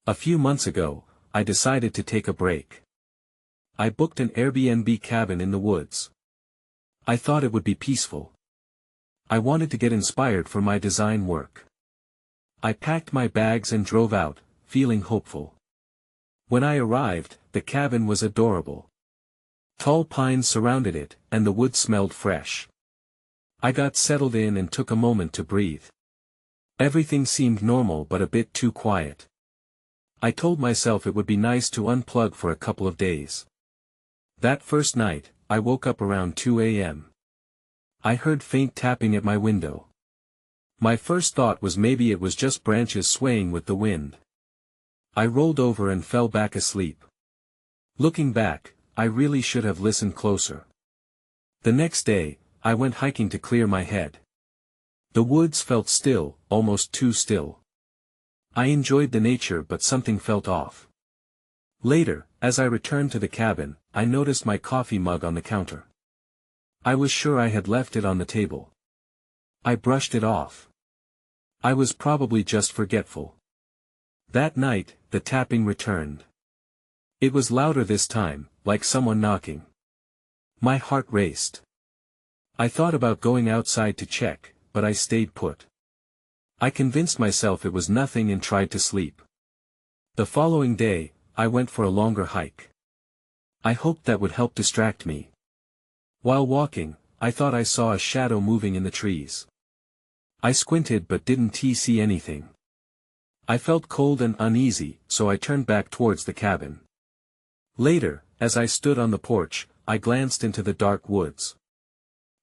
A few months ago, I decided to take a break. I booked an Airbnb cabin in the woods. I thought it would be peaceful. I wanted to get inspired for my design work. I packed my bags and drove out, feeling hopeful. When I arrived, the cabin was adorable. Tall pines surrounded it, and the wood smelled fresh. I got settled in and took a moment to breathe. Everything seemed normal but a bit too quiet. I told myself it would be nice to unplug for a couple of days. That first night, I woke up around 2 a.m. I heard faint tapping at my window. My first thought was maybe it was just branches swaying with the wind. I rolled over and fell back asleep. Looking back, I really should have listened closer. The next day, I went hiking to clear my head. The woods felt still, almost too still. I enjoyed the nature but something felt off. Later, as I returned to the cabin, I noticed my coffee mug on the counter. I was sure I had left it on the table. I brushed it off. I was probably just forgetful. That night, the tapping returned. It was louder this time, like someone knocking. My heart raced. I thought about going outside to check, but I stayed put. I convinced myself it was nothing and tried to sleep. The following day, I went for a longer hike. I hoped that would help distract me. While walking, I thought I saw a shadow moving in the trees. I squinted but didn't see anything. I felt cold and uneasy, so I turned back towards the cabin. Later, as I stood on the porch, I glanced into the dark woods.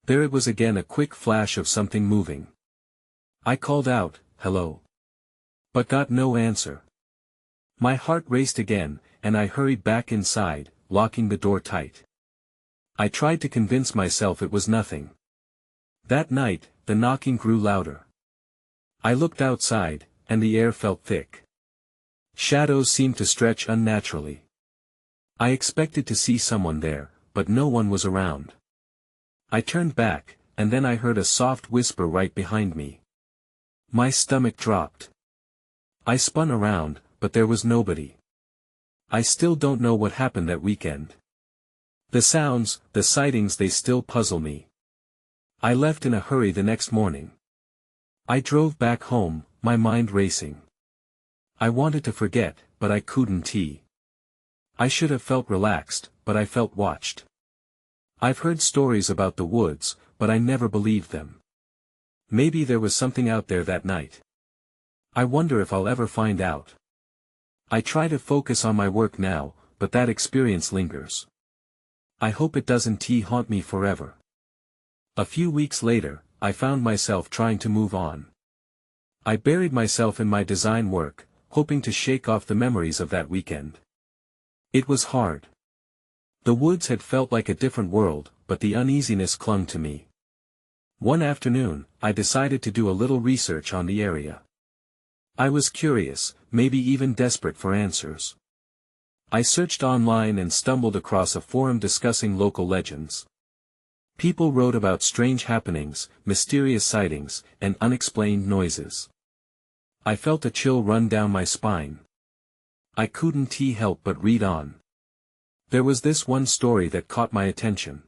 There it was again, a quick flash of something moving. I called out, "Hello," but got no answer. My heart raced again, and I hurried back inside, locking the door tight. I tried to convince myself it was nothing. That night, the knocking grew louder. I looked outside, and the air felt thick. Shadows seemed to stretch unnaturally. I expected to see someone there, but no one was around. I turned back, and then I heard a soft whisper right behind me. My stomach dropped. I spun around, but there was nobody. I still don't know what happened that weekend. The sounds, the sightings, they still puzzle me. I left in a hurry the next morning. I drove back home, my mind racing. I wanted to forget, but I couldn't. I should have felt relaxed, but I felt watched. I've heard stories about the woods, but I never believed them. Maybe there was something out there that night. I wonder if I'll ever find out. I try to focus on my work now, but that experience lingers. I hope it doesn't haunt me forever. A few weeks later, I found myself trying to move on. I buried myself in my design work, hoping to shake off the memories of that weekend. It was hard. The woods had felt like a different world, but the uneasiness clung to me. One afternoon, I decided to do a little research on the area. I was curious, maybe even desperate for answers. I searched online and stumbled across a forum discussing local legends. People wrote about strange happenings, mysterious sightings, and unexplained noises. I felt a chill run down my spine. I couldn't help but read on. There was this one story that caught my attention.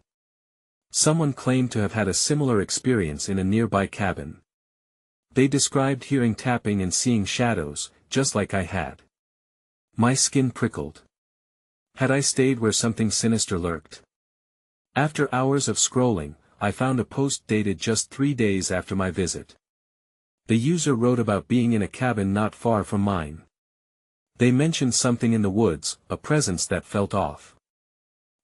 Someone claimed to have had a similar experience in a nearby cabin. They described hearing tapping and seeing shadows, just like I had. My skin prickled. Had I stayed where something sinister lurked? After hours of scrolling, I found a post dated just 3 days after my visit. The user wrote about being in a cabin not far from mine. They mentioned something in the woods, a presence that felt off.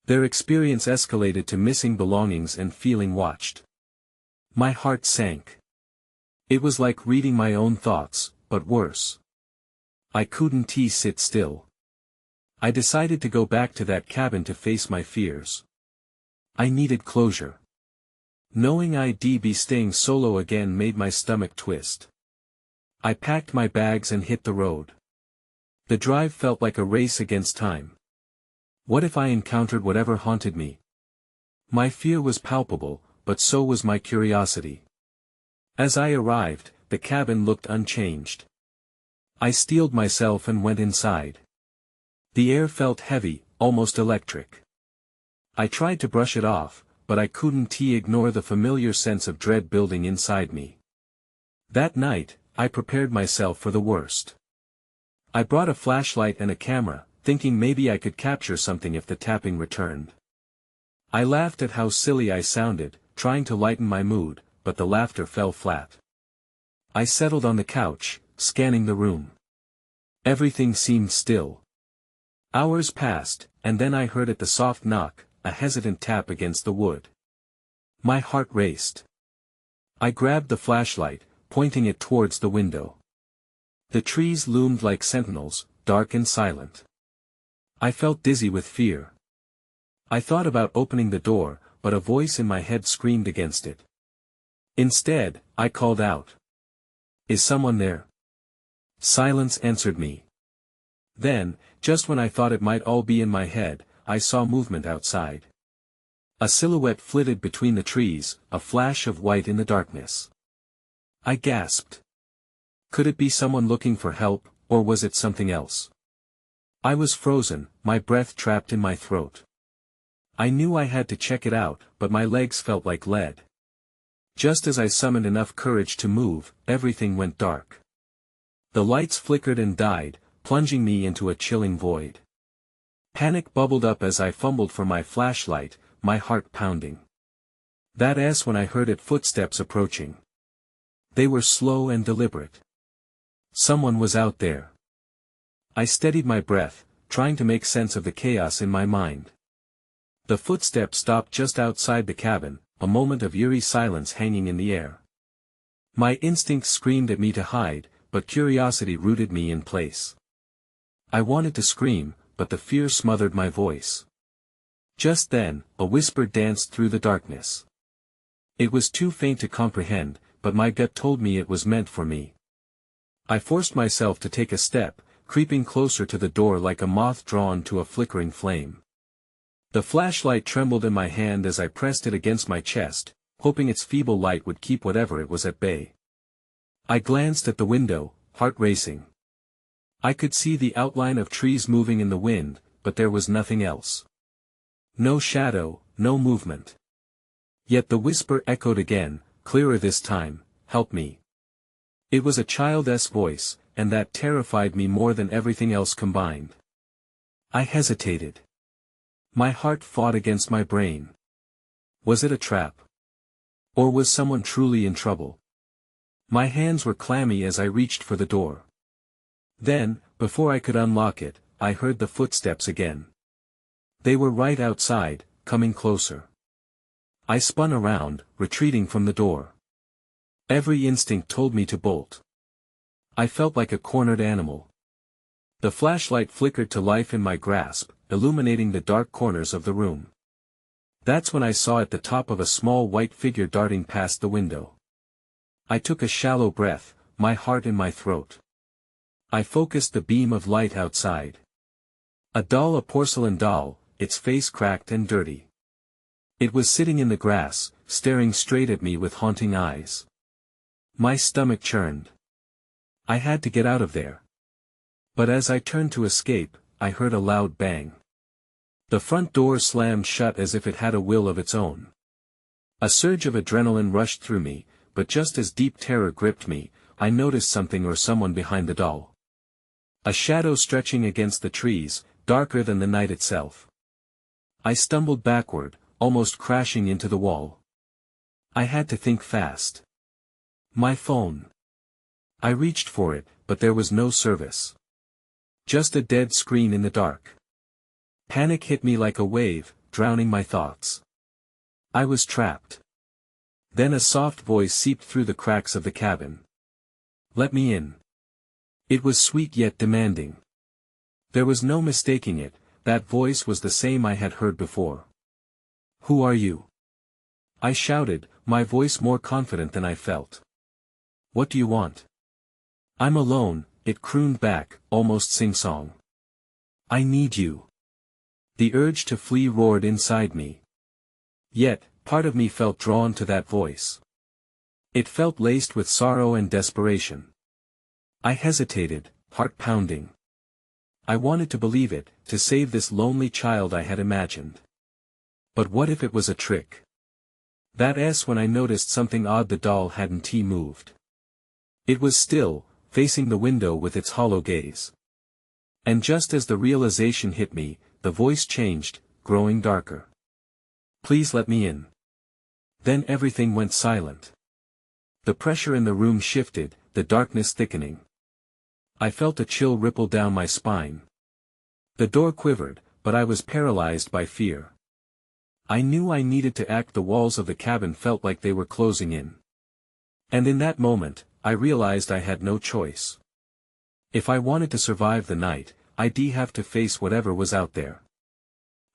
Their experience escalated to missing belongings and feeling watched. My heart sank. It was like reading my own thoughts, but worse. I couldn't sit still. I decided to go back to that cabin to face my fears. I needed closure. Knowing I'd be staying solo again made my stomach twist. I packed my bags and hit the road. The drive felt like a race against time. What if I encountered whatever haunted me? My fear was palpable, but so was my curiosity. As I arrived, the cabin looked unchanged. I steeled myself and went inside. The air felt heavy, almost electric. I tried to brush it off, but I couldn't ignore the familiar sense of dread building inside me. That night, I prepared myself for the worst. I brought a flashlight and a camera, thinking maybe I could capture something if the tapping returned. I laughed at how silly I sounded, trying to lighten my mood, but the laughter fell flat. I settled on the couch, scanning the room. Everything seemed still. Hours passed, and then I heard the soft knock, a hesitant tap against the wood. My heart raced. I grabbed the flashlight, pointing it towards the window. The trees loomed like sentinels, dark and silent. I felt dizzy with fear. I thought about opening the door, but a voice in my head screamed against it. Instead, I called out. "Is someone there?" Silence answered me. Then, just when I thought it might all be in my head, I saw movement outside. A silhouette flitted between the trees, a flash of white in the darkness. I gasped. Could it be someone looking for help, or was it something else? I was frozen, my breath trapped in my throat. I knew I had to check it out, but my legs felt like lead. Just as I summoned enough courage to move, everything went dark. The lights flickered and died, plunging me into a chilling void. Panic bubbled up as I fumbled for my flashlight, my heart pounding. That's when I heard footsteps approaching. They were slow and deliberate. Someone was out there. I steadied my breath, trying to make sense of the chaos in my mind. The footsteps stopped just outside the cabin, a moment of eerie silence hanging in the air. My instincts screamed at me to hide, but curiosity rooted me in place. I wanted to scream, but the fear smothered my voice. Just then, a whisper danced through the darkness. It was too faint to comprehend, but my gut told me it was meant for me. I forced myself to take a step, creeping closer to the door like a moth drawn to a flickering flame. The flashlight trembled in my hand as I pressed it against my chest, hoping its feeble light would keep whatever it was at bay. I glanced at the window, heart racing. I could see the outline of trees moving in the wind, but there was nothing else. No shadow, no movement. Yet the whisper echoed again, clearer this time, "Help me." It was a child's voice, and that terrified me more than everything else combined. I hesitated. My heart fought against my brain. Was it a trap? Or was someone truly in trouble? My hands were clammy as I reached for the door. Then, before I could unlock it, I heard the footsteps again. They were right outside, coming closer. I spun around, retreating from the door. Every instinct told me to bolt. I felt like a cornered animal. The flashlight flickered to life in my grasp, illuminating the dark corners of the room. That's when I saw at the top of a small white figure darting past the window. I took a shallow breath, my heart in my throat. I focused the beam of light outside. A porcelain doll, its face cracked and dirty. It was sitting in the grass, staring straight at me with haunting eyes. My stomach churned. I had to get out of there. But as I turned to escape, I heard a loud bang. The front door slammed shut as if it had a will of its own. A surge of adrenaline rushed through me, but just as deep terror gripped me, I noticed something or someone behind the doll. A shadow stretching against the trees, darker than the night itself. I stumbled backward, almost crashing into the wall. I had to think fast. My phone. I reached for it, but there was no service. Just a dead screen in the dark. Panic hit me like a wave, drowning my thoughts. I was trapped. Then a soft voice seeped through the cracks of the cabin. "Let me in." It was sweet yet demanding. There was no mistaking it, that voice was the same I had heard before. "Who are you?" I shouted, my voice more confident than I felt. "What do you want?" "I'm alone," it crooned back, almost sing-song. "I need you." The urge to flee roared inside me. Yet, part of me felt drawn to that voice. It felt laced with sorrow and desperation. I hesitated, heart pounding. I wanted to believe it, to save this lonely child I had imagined. But what if it was a trick? That's when I noticed something odd. The doll hadn't moved. It was still, facing the window with its hollow gaze. And just as the realization hit me, the voice changed, growing darker. "Please let me in." Then everything went silent. The pressure in the room shifted, the darkness thickening. I felt a chill ripple down my spine. The door quivered, but I was paralyzed by fear. I knew I needed to act. The walls of the cabin felt like they were closing in. And in that moment, I realized I had no choice. If I wanted to survive the night, I'd have to face whatever was out there.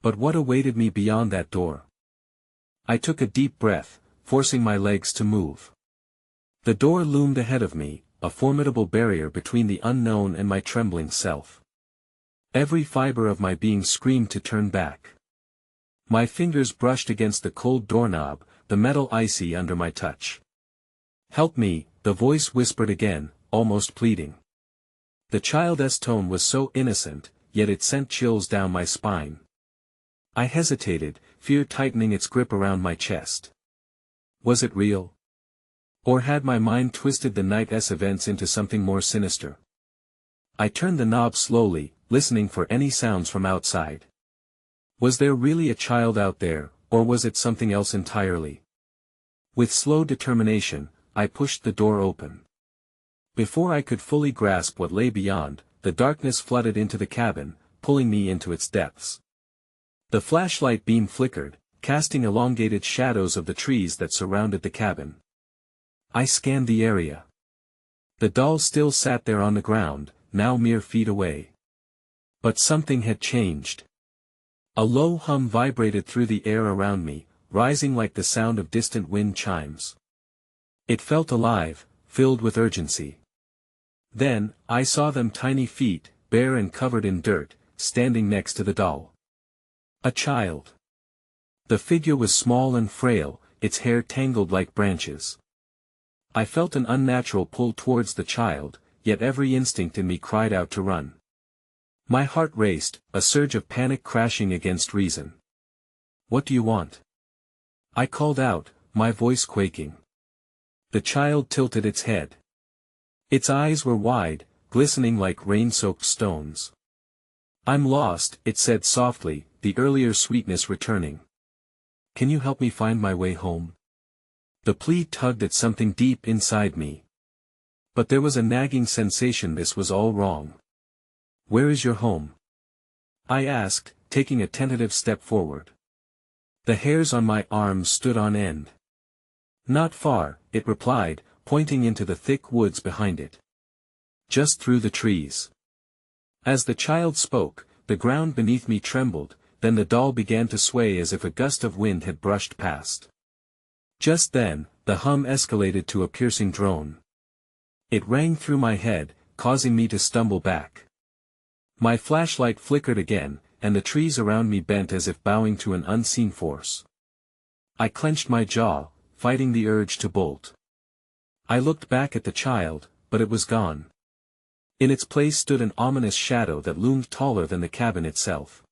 But what awaited me beyond that door? I took a deep breath, forcing my legs to move. The door loomed ahead of me, a formidable barrier between the unknown and my trembling self. Every fiber of my being screamed to turn back. My fingers brushed against the cold doorknob, the metal icy under my touch. "Help me," the voice whispered again, almost pleading. The child's tone was so innocent, yet it sent chills down my spine. I hesitated, fear tightening its grip around my chest. Was it real? Or had my mind twisted the night's events into something more sinister? I turned the knob slowly, listening for any sounds from outside. Was there really a child out there, or was it something else entirely? With slow determination, I pushed the door open. Before I could fully grasp what lay beyond, the darkness flooded into the cabin, pulling me into its depths. The flashlight beam flickered, casting elongated shadows of the trees that surrounded the cabin. I scanned the area. The doll still sat there on the ground, now mere feet away. But something had changed. A low hum vibrated through the air around me, rising like the sound of distant wind chimes. It felt alive, filled with urgency. Then, I saw them tiny feet, bare and covered in dirt, standing next to the doll. A child. The figure was small and frail, its hair tangled like branches. I felt an unnatural pull towards the child, yet every instinct in me cried out to run. My heart raced, a surge of panic crashing against reason. "What do you want?" I called out, my voice quaking. The child tilted its head. Its eyes were wide, glistening like rain-soaked stones. "I'm lost," it said softly, the earlier sweetness returning. "Can you help me find my way home?" The plea tugged at something deep inside me. But there was a nagging sensation this was all wrong. "Where is your home?" I asked, taking a tentative step forward. The hairs on my arms stood on end. "Not far," it replied, pointing into the thick woods behind it. "Just through the trees." As the child spoke, the ground beneath me trembled, then the doll began to sway as if a gust of wind had brushed past. Just then, the hum escalated to a piercing drone. It rang through my head, causing me to stumble back. My flashlight flickered again, and the trees around me bent as if bowing to an unseen force. I clenched my jaw, fighting the urge to bolt. I looked back at the child, but it was gone. In its place stood an ominous shadow that loomed taller than the cabin itself.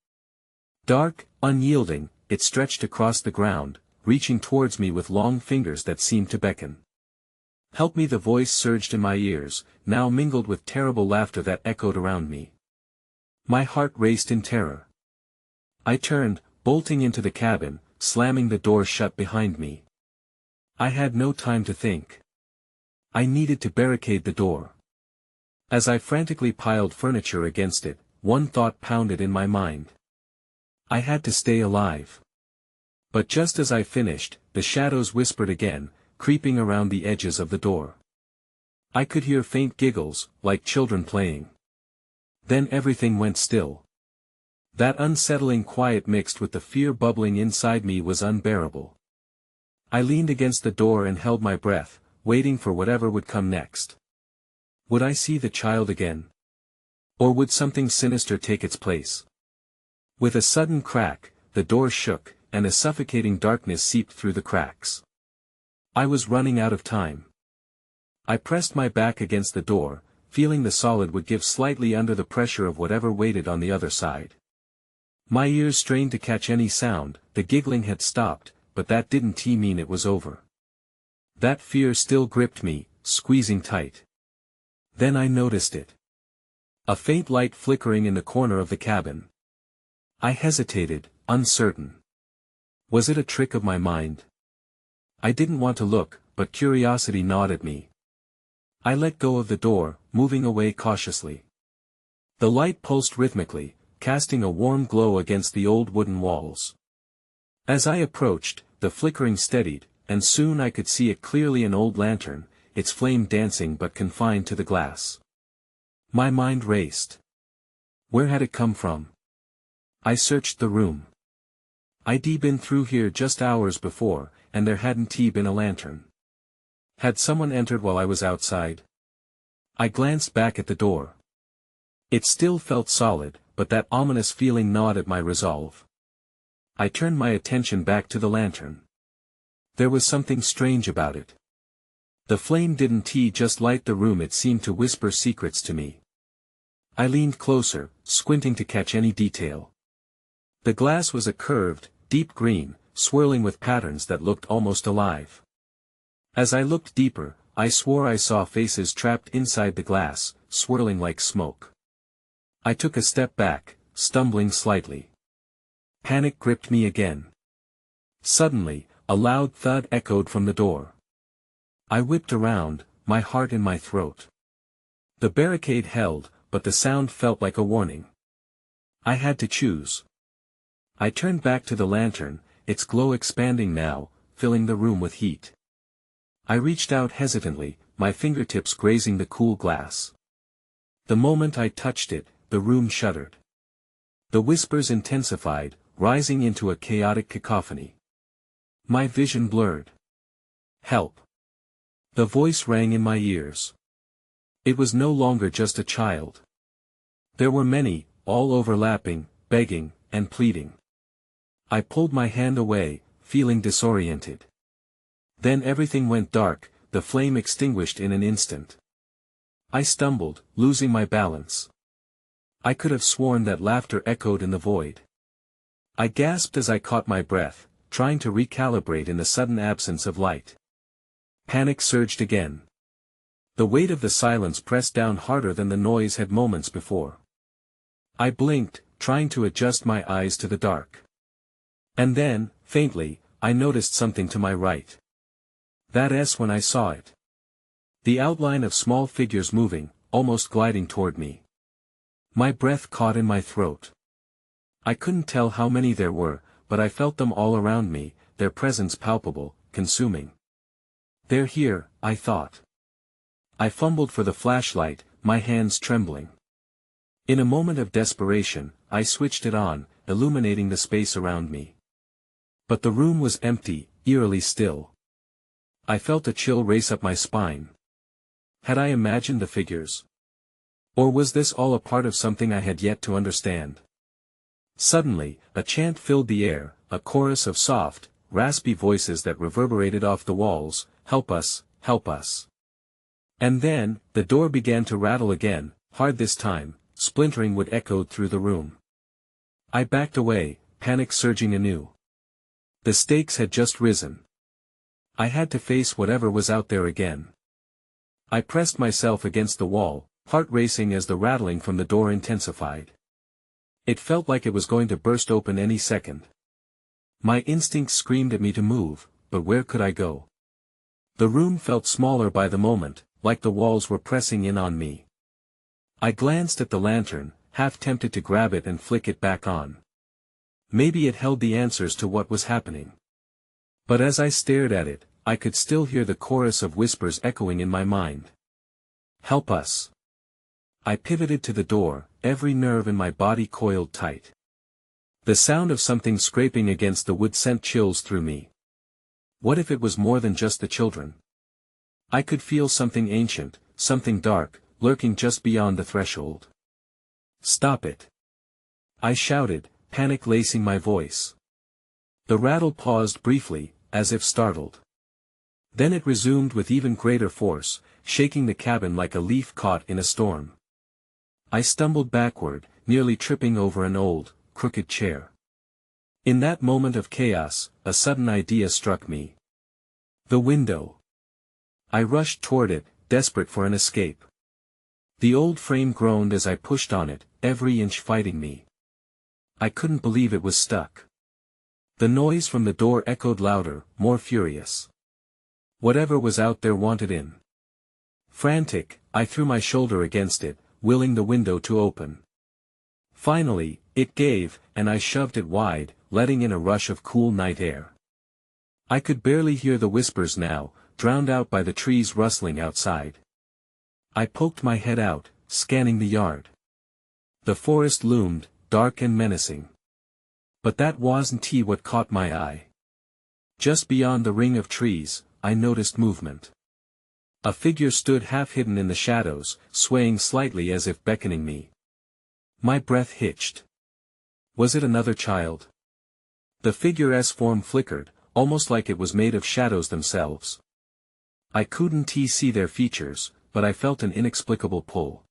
Dark, unyielding, it stretched across the ground, reaching towards me with long fingers that seemed to beckon. "Help me!" The voice surged in my ears, now mingled with terrible laughter that echoed around me. My heart raced in terror. I turned, bolting into the cabin, slamming the door shut behind me. I had no time to think. I needed to barricade the door. As I frantically piled furniture against it, one thought pounded in my mind. I had to stay alive. But just as I finished, the shadows whispered again, creeping around the edges of the door. I could hear faint giggles, like children playing. Then everything went still. That unsettling quiet mixed with the fear bubbling inside me was unbearable. I leaned against the door and held my breath, waiting for whatever would come next. Would I see the child again? Or would something sinister take its place? With a sudden crack, the door shook, and a suffocating darkness seeped through the cracks. I was running out of time. I pressed my back against the door, feeling the solid would give slightly under the pressure of whatever waited on the other side. My ears strained to catch any sound. The giggling had stopped, but that didn't mean it was over. That fear still gripped me, squeezing tight. Then I noticed it. A faint light flickering in the corner of the cabin. I hesitated, uncertain. Was it a trick of my mind? I didn't want to look, but curiosity gnawed at me. I let go of the door, moving away cautiously. The light pulsed rhythmically, casting a warm glow against the old wooden walls. As I approached, the flickering steadied, and soon I could see it clearly, an old lantern, its flame dancing but confined to the glass. My mind raced. Where had it come from? I searched the room. I'd been through here just hours before, and there hadn't been a lantern. Had someone entered while I was outside? I glanced back at the door. It still felt solid, but that ominous feeling gnawed at my resolve. I turned my attention back to the lantern. There was something strange about it. The flame didn't just light the room, it seemed to whisper secrets to me. I leaned closer, squinting to catch any detail. The glass was a curved, deep green, swirling with patterns that looked almost alive. As I looked deeper, I swore I saw faces trapped inside the glass, swirling like smoke. I took a step back, stumbling slightly. Panic gripped me again. Suddenly, a loud thud echoed from the door. I whipped around, my heart in my throat. The barricade held, but the sound felt like a warning. I had to choose. I turned back to the lantern, its glow expanding now, filling the room with heat. I reached out hesitantly, my fingertips grazing the cool glass. The moment I touched it, the room shuddered. The whispers intensified, rising into a chaotic cacophony. My vision blurred. Help! The voice rang in my ears. It was no longer just a child. There were many, all overlapping, begging, and pleading. I pulled my hand away, feeling disoriented. Then everything went dark, the flame extinguished in an instant. I stumbled, losing my balance. I could have sworn that laughter echoed in the void. I gasped as I caught my breath, trying to recalibrate in the sudden absence of light. Panic surged again. The weight of the silence pressed down harder than the noise had moments before. I blinked, trying to adjust my eyes to the dark. And then, faintly, I noticed something to my right. That's when I saw it. The outline of small figures moving, almost gliding toward me. My breath caught in my throat. I couldn't tell how many there were, but I felt them all around me, their presence palpable, consuming. They're here, I thought. I fumbled for the flashlight, my hands trembling. In a moment of desperation, I switched it on, illuminating the space around me. But the room was empty, eerily still. I felt a chill race up my spine. Had I imagined the figures? Or was this all a part of something I had yet to understand? Suddenly, a chant filled the air, a chorus of soft, raspy voices that reverberated off the walls, "Help us, help us." And then, the door began to rattle again, hard this time, splintering wood echoed through the room. I backed away, panic surging anew. The stakes had just risen. I had to face whatever was out there again. I pressed myself against the wall, heart racing as the rattling from the door intensified. It felt like it was going to burst open any second. My instincts screamed at me to move, but where could I go? The room felt smaller by the moment, like the walls were pressing in on me. I glanced at the lantern, half tempted to grab it and flick it back on. Maybe it held the answers to what was happening. But as I stared at it, I could still hear the chorus of whispers echoing in my mind. "Help us." I pivoted to the door, every nerve in my body coiled tight. The sound of something scraping against the wood sent chills through me. What if it was more than just the children? I could feel something ancient, something dark, lurking just beyond the threshold. "Stop it!" I shouted, panic lacing my voice. The rattle paused briefly, as if startled. Then it resumed with even greater force, shaking the cabin like a leaf caught in a storm. I stumbled backward, nearly tripping over an old, crooked chair. In that moment of chaos, a sudden idea struck me. The window. I rushed toward it, desperate for an escape. The old frame groaned as I pushed on it, every inch fighting me. I couldn't believe it was stuck. The noise from the door echoed louder, more furious. Whatever was out there wanted in. Frantic, I threw my shoulder against it, willing the window to open. Finally, it gave, and I shoved it wide, letting in a rush of cool night air. I could barely hear the whispers now, drowned out by the trees rustling outside. I poked my head out, scanning the yard. The forest loomed, dark and menacing. But that wasn't what caught my eye. Just beyond the ring of trees, I noticed movement. A figure stood half hidden in the shadows, swaying slightly as if beckoning me. My breath hitched. Was it another child? The figure's form flickered, almost like it was made of shadows themselves. I couldn't see their features, but I felt an inexplicable pull.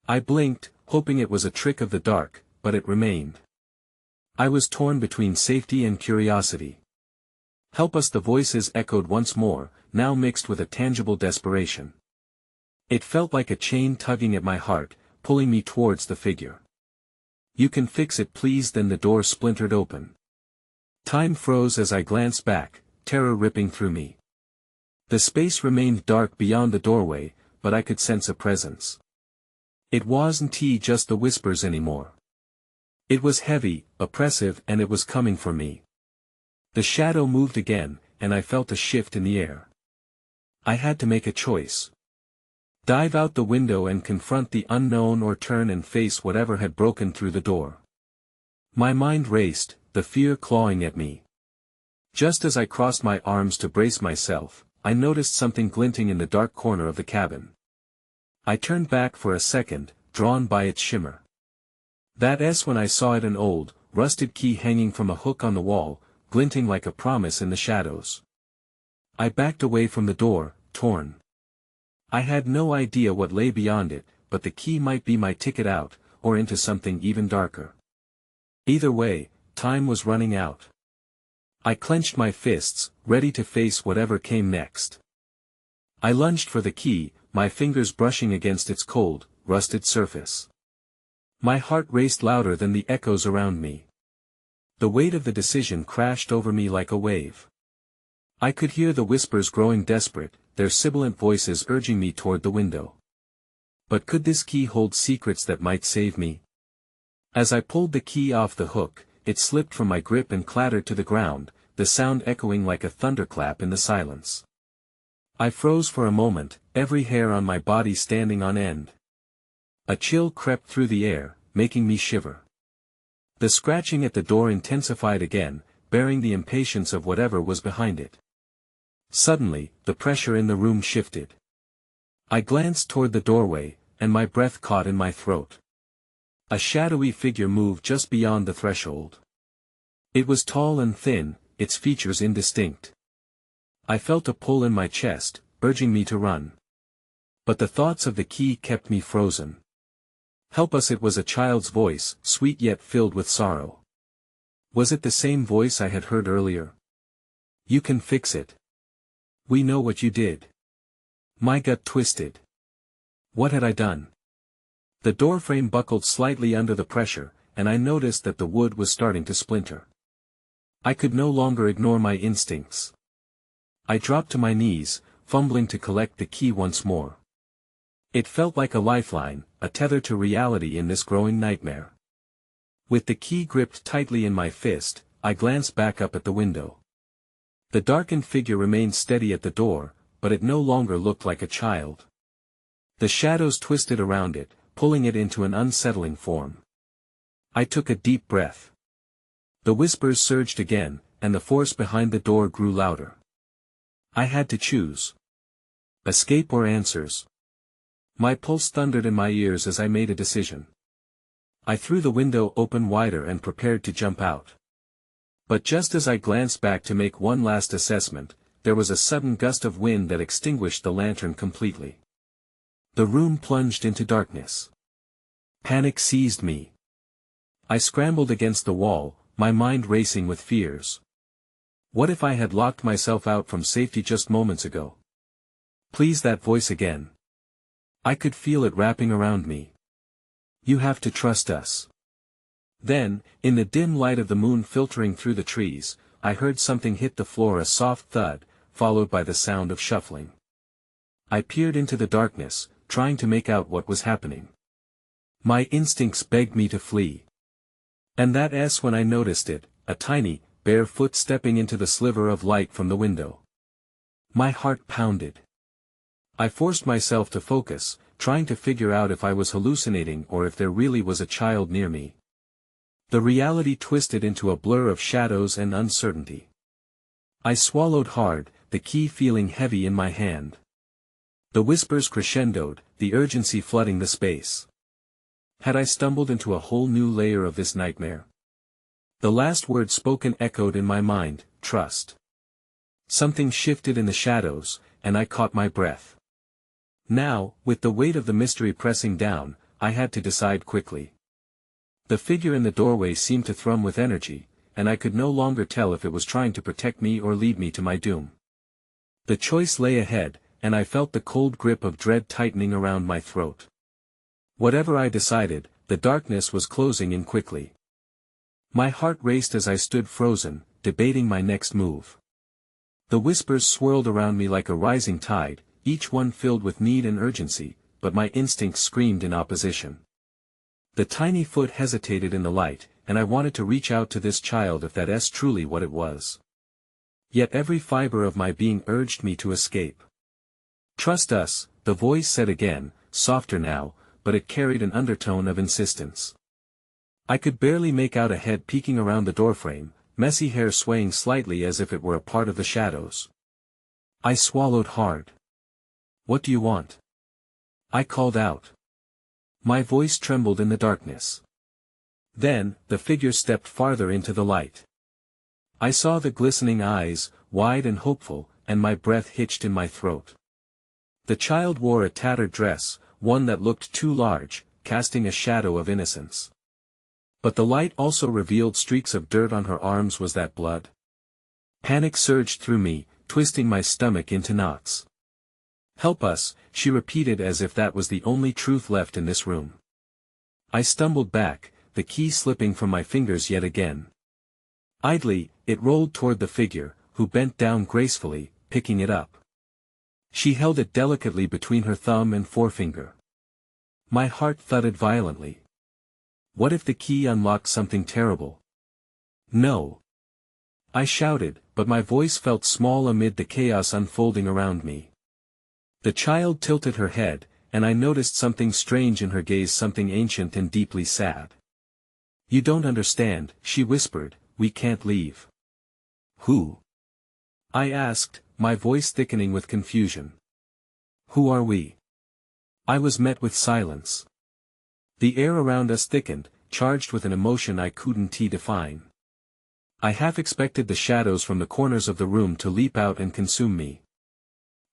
I blinked, hoping it was a trick of the dark, but it remained. I was torn between safety and curiosity. "Help us," the voices echoed once more, now mixed with a tangible desperation. It felt like a chain tugging at my heart, pulling me towards the figure. "You can fix it, please." Then the door splintered open. Time froze as I glanced back, terror ripping through me. The space remained dark beyond the doorway, but I could sense a presence. It wasn't just the whispers anymore. It was heavy, oppressive, and it was coming for me. The shadow moved again, and I felt a shift in the air. I had to make a choice. Dive out the window and confront the unknown, or turn and face whatever had broken through the door. My mind raced, the fear clawing at me. Just as I crossed my arms to brace myself, I noticed something glinting in the dark corner of the cabin. I turned back for a second, drawn by its shimmer. That's when I saw it, an old, rusted key hanging from a hook on the wall, glinting like a promise in the shadows. I backed away from the door, torn. I had no idea what lay beyond it, but the key might be my ticket out, or into something even darker. Either way, time was running out. I clenched my fists, ready to face whatever came next. I lunged for the key, my fingers brushing against its cold, rusted surface. My heart raced louder than the echoes around me. The weight of the decision crashed over me like a wave. I could hear the whispers growing desperate, their sibilant voices urging me toward the window. But could this key hold secrets that might save me? As I pulled the key off the hook, it slipped from my grip and clattered to the ground, the sound echoing like a thunderclap in the silence. I froze for a moment, every hair on my body standing on end. A chill crept through the air, making me shiver. The scratching at the door intensified again, bearing the impatience of whatever was behind it. Suddenly, the pressure in the room shifted. I glanced toward the doorway, and my breath caught in my throat. A shadowy figure moved just beyond the threshold. It was tall and thin, its features indistinct. I felt a pull in my chest, urging me to run. But the thoughts of the key kept me frozen. "Help us," it was a child's voice, sweet yet filled with sorrow. Was it the same voice I had heard earlier? "You can fix it. We know what you did." My gut twisted. What had I done? The doorframe buckled slightly under the pressure, and I noticed that the wood was starting to splinter. I could no longer ignore my instincts. I dropped to my knees, fumbling to collect the key once more. It felt like a lifeline, a tether to reality in this growing nightmare. With the key gripped tightly in my fist, I glanced back up at the window. The darkened figure remained steady at the door, but it no longer looked like a child. The shadows twisted around it, pulling it into an unsettling form. I took a deep breath. The whispers surged again, and the force behind the door grew louder. I had to choose. Escape or answers. My pulse thundered in my ears as I made a decision. I threw the window open wider and prepared to jump out. But just as I glanced back to make one last assessment, there was a sudden gust of wind that extinguished the lantern completely. The room plunged into darkness. Panic seized me. I scrambled against the wall, my mind racing with fears. What if I had locked myself out from safety just moments ago? Please, that voice again. I could feel it wrapping around me. You have to trust us. Then, in the dim light of the moon filtering through the trees, I heard something hit the floor, a soft thud, followed by the sound of shuffling. I peered into the darkness, trying to make out what was happening. My instincts begged me to flee. And that's when I noticed it, a tiny, bare foot stepping into the sliver of light from the window. My heart pounded. I forced myself to focus, trying to figure out if I was hallucinating or if there really was a child near me. The reality twisted into a blur of shadows and uncertainty. I swallowed hard, the key feeling heavy in my hand. The whispers crescendoed, the urgency flooding the space. Had I stumbled into a whole new layer of this nightmare? The last word spoken echoed in my mind, trust. Something shifted in the shadows, and I caught my breath. Now, with the weight of the mystery pressing down, I had to decide quickly. The figure in the doorway seemed to thrum with energy, and I could no longer tell if it was trying to protect me or lead me to my doom. The choice lay ahead, and I felt the cold grip of dread tightening around my throat. Whatever I decided, the darkness was closing in quickly. My heart raced as I stood frozen, debating my next move. The whispers swirled around me like a rising tide, each one filled with need and urgency, but my instincts screamed in opposition. The tiny foot hesitated in the light, and I wanted to reach out to this child if that's truly what it was. Yet every fiber of my being urged me to escape. Trust us, the voice said again, softer now, but it carried an undertone of insistence. I could barely make out a head peeking around the doorframe, messy hair swaying slightly as if it were a part of the shadows. I swallowed hard. What do you want? I called out. My voice trembled in the darkness. Then, the figure stepped farther into the light. I saw the glistening eyes, wide and hopeful, and my breath hitched in my throat. The child wore a tattered dress, one that looked too large, casting a shadow of innocence. But the light also revealed streaks of dirt on her arms. Was that blood? Panic surged through me, twisting my stomach into knots. Help us, she repeated as if that was the only truth left in this room. I stumbled back, the key slipping from my fingers yet again. Idly, it rolled toward the figure, who bent down gracefully, picking it up. She held it delicately between her thumb and forefinger. My heart thudded violently. What if the key unlocked something terrible? No. I shouted, but my voice felt small amid the chaos unfolding around me. The child tilted her head, and I noticed something strange in her gaze, something ancient and deeply sad. You don't understand, she whispered, we can't leave. Who? I asked, my voice thickening with confusion. Who are we? I was met with silence. The air around us thickened, charged with an emotion I couldn't define. I half expected the shadows from the corners of the room to leap out and consume me.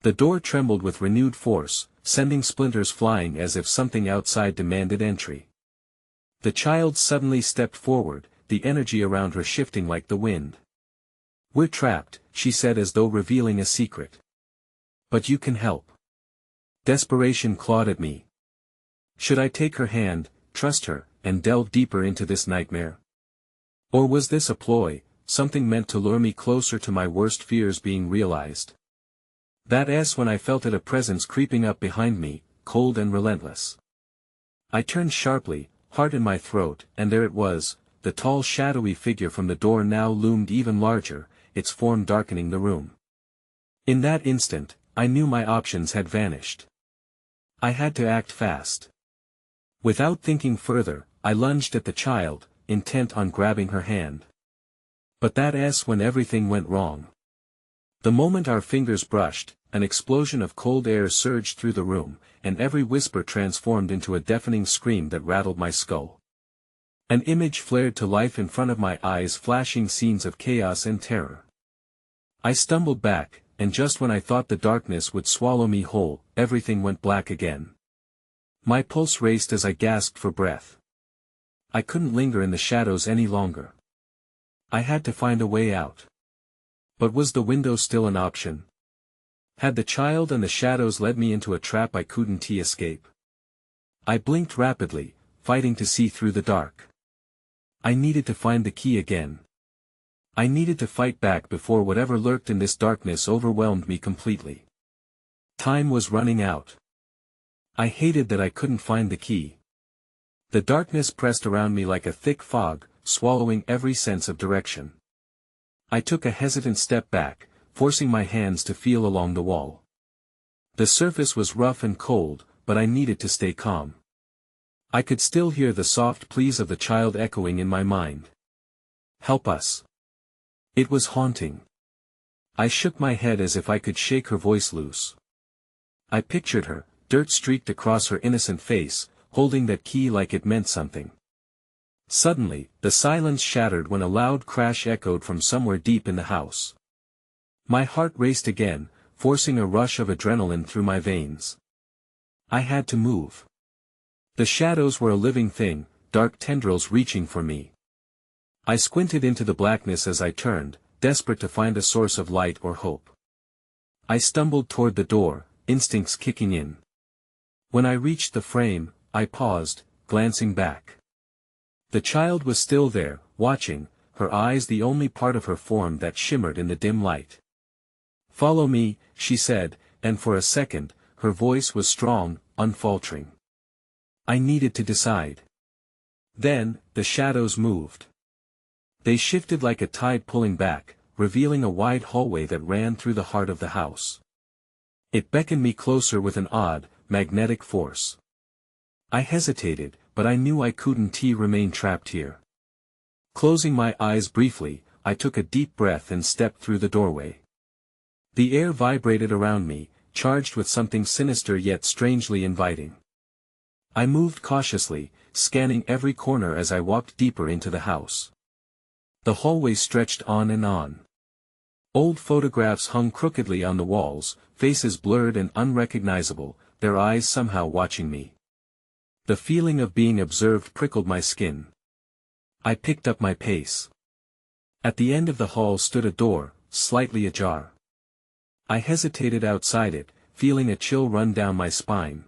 The door trembled with renewed force, sending splinters flying as if something outside demanded entry. The child suddenly stepped forward, the energy around her shifting like the wind. We're trapped, she said as though revealing a secret. But you can help. Desperation clawed at me. Should I take her hand, trust her, and delve deeper into this nightmare? Or was this a ploy, something meant to lure me closer to my worst fears being realized? That's when I felt a presence creeping up behind me, cold and relentless. I turned sharply, heart in my throat, and there it was, the tall shadowy figure from the door now loomed even larger, its form darkening the room. In that instant, I knew my options had vanished. I had to act fast. Without thinking further, I lunged at the child, intent on grabbing her hand. But that's when everything went wrong. The moment our fingers brushed, an explosion of cold air surged through the room, and every whisper transformed into a deafening scream that rattled my skull. An image flared to life in front of my eyes, flashing scenes of chaos and terror. I stumbled back, and just when I thought the darkness would swallow me whole, everything went black again. My pulse raced as I gasped for breath. I couldn't linger in the shadows any longer. I had to find a way out. But was the window still an option? Had the child and the shadows led me into a trap I couldn't escape? I blinked rapidly, fighting to see through the dark. I needed to find the key again. I needed to fight back before whatever lurked in this darkness overwhelmed me completely. Time was running out. I hated that I couldn't find the key. The darkness pressed around me like a thick fog, swallowing every sense of direction. I took a hesitant step back, forcing my hands to feel along the wall. The surface was rough and cold, but I needed to stay calm. I could still hear the soft pleas of the child echoing in my mind. "Help us." It was haunting. I shook my head as if I could shake her voice loose. I pictured her, dirt streaked across her innocent face, holding that key like it meant something. Suddenly, the silence shattered when a loud crash echoed from somewhere deep in the house. My heart raced again, forcing a rush of adrenaline through my veins. I had to move. The shadows were a living thing, dark tendrils reaching for me. I squinted into the blackness as I turned, desperate to find a source of light or hope. I stumbled toward the door, instincts kicking in. When I reached the frame, I paused, glancing back. The child was still there, watching, her eyes the only part of her form that shimmered in the dim light. "Follow me," she said, and for a second, her voice was strong, unfaltering. I needed to decide. Then, the shadows moved. They shifted like a tide pulling back, revealing a wide hallway that ran through the heart of the house. It beckoned me closer with an odd, magnetic force. I hesitated, but I knew I couldn't remain trapped here. Closing my eyes briefly, I took a deep breath and stepped through the doorway. The air vibrated around me, charged with something sinister yet strangely inviting. I moved cautiously, scanning every corner as I walked deeper into the house. The hallway stretched on and on. Old photographs hung crookedly on the walls, faces blurred and unrecognizable, their eyes somehow watching me. The feeling of being observed prickled my skin. I picked up my pace. At the end of the hall stood a door, slightly ajar. I hesitated outside it, feeling a chill run down my spine.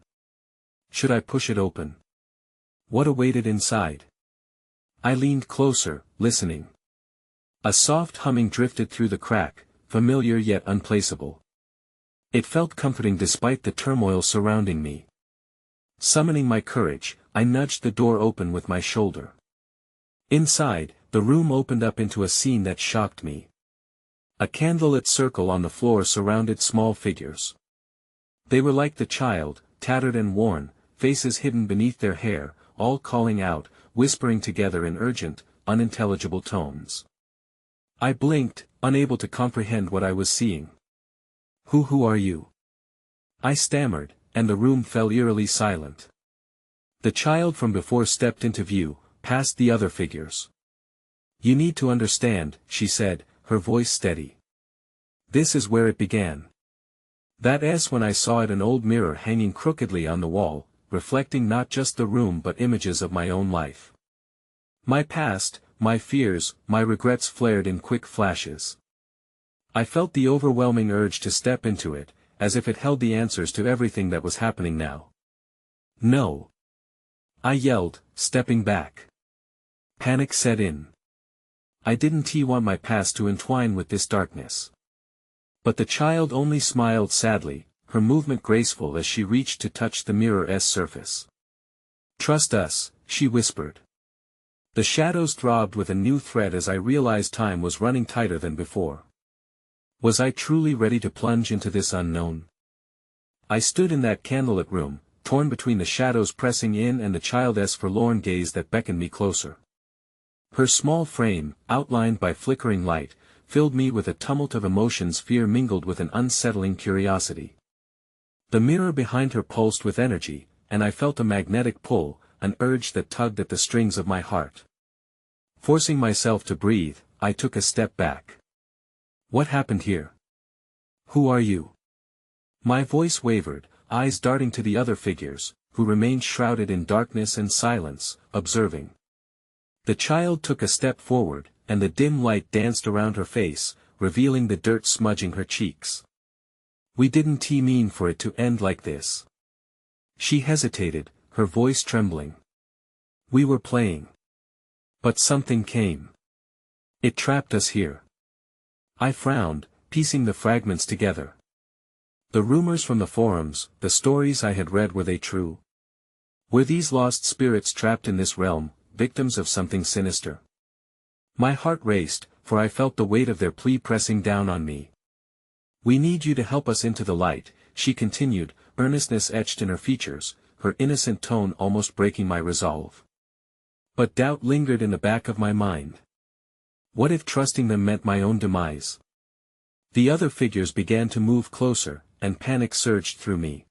Should I push it open? What awaited inside? I leaned closer, listening. A soft humming drifted through the crack, familiar yet unplaceable. It felt comforting despite the turmoil surrounding me. Summoning my courage, I nudged the door open with my shoulder. Inside, the room opened up into a scene that shocked me. A candlelit circle on the floor surrounded small figures. They were like the child, tattered and worn, faces hidden beneath their hair, all calling out, whispering together in urgent, unintelligible tones. I blinked, unable to comprehend what I was seeing. Who are you?" I stammered, and the room fell eerily silent. The child from before stepped into view, past the other figures. "You need to understand," she said, her voice steady. "This is where it began." That is when I saw it, an old mirror hanging crookedly on the wall, reflecting not just the room but images of my own life. My past, my fears, my regrets flared in quick flashes. I felt the overwhelming urge to step into it, as if it held the answers to everything that was happening now. "No!" I yelled, stepping back. Panic set in. I didn't want my past to entwine with this darkness. But the child only smiled sadly, her movement graceful as she reached to touch the mirror's surface. "Trust us," she whispered. The shadows throbbed with a new threat as I realized time was running tighter than before. Was I truly ready to plunge into this unknown? I stood in that candlelit room, torn between the shadows pressing in and the child's forlorn gaze that beckoned me closer. Her small frame, outlined by flickering light, filled me with a tumult of emotions, fear mingled with an unsettling curiosity. The mirror behind her pulsed with energy, and I felt a magnetic pull, an urge that tugged at the strings of my heart. Forcing myself to breathe, I took a step back. What happened here? Who are you? My voice wavered, eyes darting to the other figures, who remained shrouded in darkness and silence, observing. The child took a step forward, and the dim light danced around her face, revealing the dirt smudging her cheeks. We didn't mean for it to end like this. She hesitated, her voice trembling. We were playing. But something came. It trapped us here. I frowned, piecing the fragments together. The rumors from the forums, the stories I had read, were they true? Were these lost spirits trapped in this realm, victims of something sinister? My heart raced, for I felt the weight of their plea pressing down on me. We need you to help us into the light, she continued, earnestness etched in her features, her innocent tone almost breaking my resolve. But doubt lingered in the back of my mind. What if trusting them meant my own demise? The other figures began to move closer, and panic surged through me.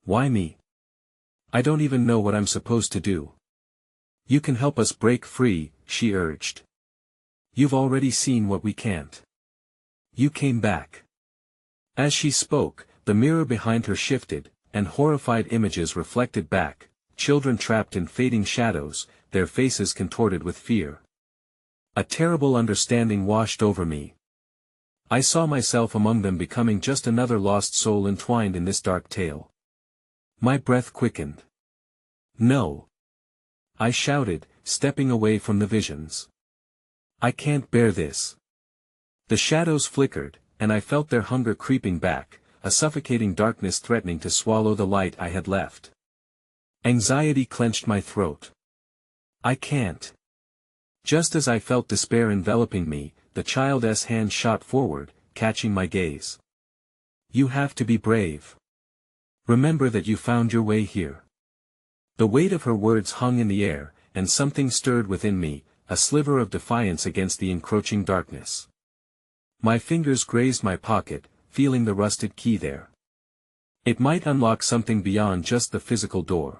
Why me? I don't even know what I'm supposed to do. You can help us break free, she urged. You've already seen what we can't. You came back. As she spoke, the mirror behind her shifted, and horrified images reflected back, children trapped in fading shadows, their faces contorted with fear. A terrible understanding washed over me. I saw myself among them, becoming just another lost soul entwined in this dark tale. My breath quickened. No! I shouted, stepping away from the visions. I can't bear this. The shadows flickered, and I felt their hunger creeping back, a suffocating darkness threatening to swallow the light I had left. Anxiety clenched my throat. I can't. Just as I felt despair enveloping me, the child's hand shot forward, catching my gaze. You have to be brave. Remember that you found your way here. The weight of her words hung in the air, and something stirred within me, a sliver of defiance against the encroaching darkness. My fingers grazed my pocket, feeling the rusted key there. It might unlock something beyond just the physical door.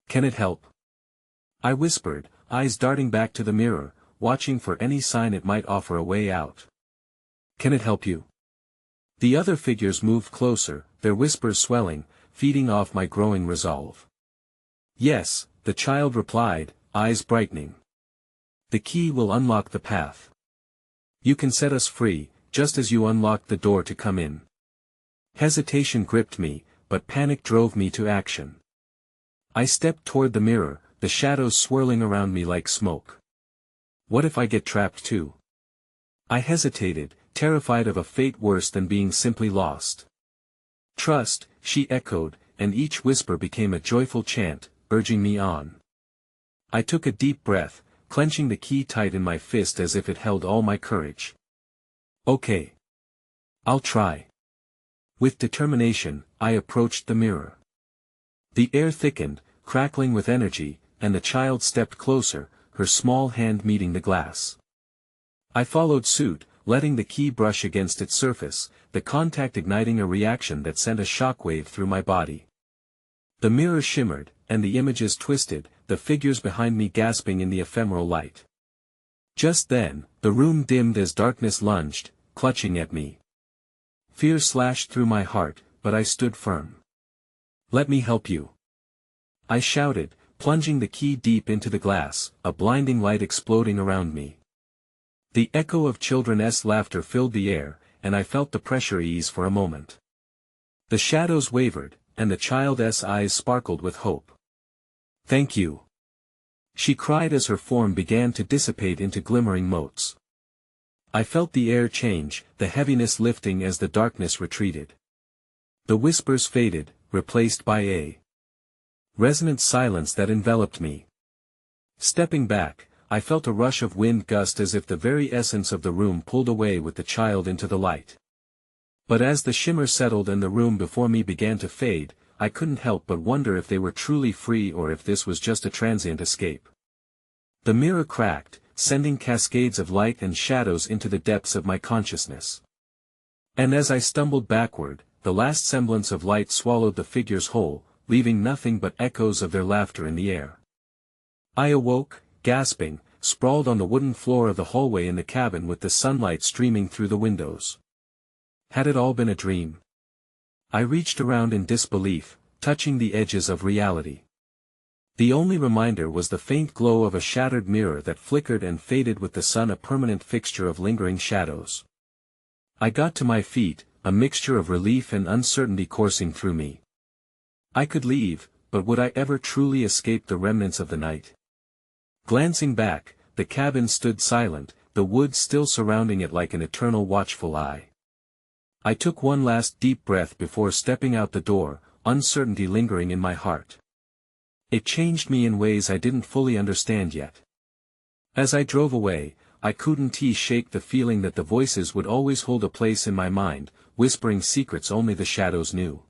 Can it help? I whispered, eyes darting back to the mirror, watching for any sign it might offer a way out. Can it help you? The other figures moved closer, their whispers swelling, feeding off my growing resolve. Yes, the child replied, eyes brightening. The key will unlock the path. You can set us free, just as you unlocked the door to come in. Hesitation gripped me, but panic drove me to action. I stepped toward the mirror, the shadows swirling around me like smoke. What if I get trapped too? I hesitated, terrified of a fate worse than being simply lost. Trust, she echoed, and each whisper became a joyful chant, urging me on. I took a deep breath, clenching the key tight in my fist as if it held all my courage. Okay. I'll try. With determination, I approached the mirror. The air thickened, crackling with energy, and the child stepped closer, her small hand meeting the glass. I followed suit, letting the key brush against its surface, the contact igniting a reaction that sent a shockwave through my body. The mirror shimmered, and the images twisted, the figures behind me gasping in the ephemeral light. Just then, the room dimmed as darkness lunged, clutching at me. Fear slashed through my heart, but I stood firm. Let me help you. I shouted, plunging the key deep into the glass, a blinding light exploding around me. The echo of children's laughter filled the air, and I felt the pressure ease for a moment. The shadows wavered, and the child's eyes sparkled with hope. Thank you. She cried as her form began to dissipate into glimmering motes. I felt the air change, the heaviness lifting as the darkness retreated. The whispers faded, replaced by a resonant silence that enveloped me. Stepping back, I felt a rush of wind gust as if the very essence of the room pulled away with the child into the light. But as the shimmer settled and the room before me began to fade, I couldn't help but wonder if they were truly free or if this was just a transient escape. The mirror cracked, sending cascades of light and shadows into the depths of my consciousness. And as I stumbled backward, the last semblance of light swallowed the figures whole, leaving nothing but echoes of their laughter in the air. I awoke, gasping, sprawled on the wooden floor of the hallway in the cabin with the sunlight streaming through the windows. Had it all been a dream? I reached around in disbelief, touching the edges of reality. The only reminder was the faint glow of a shattered mirror that flickered and faded with the sun, a permanent fixture of lingering shadows. I got to my feet, a mixture of relief and uncertainty coursing through me. I could leave, but would I ever truly escape the remnants of the night? Glancing back, the cabin stood silent, the woods still surrounding it like an eternal watchful eye. I took one last deep breath before stepping out the door, uncertainty lingering in my heart. It changed me in ways I didn't fully understand yet. As I drove away, I couldn't shake the feeling that the voices would always hold a place in my mind, whispering secrets only the shadows knew.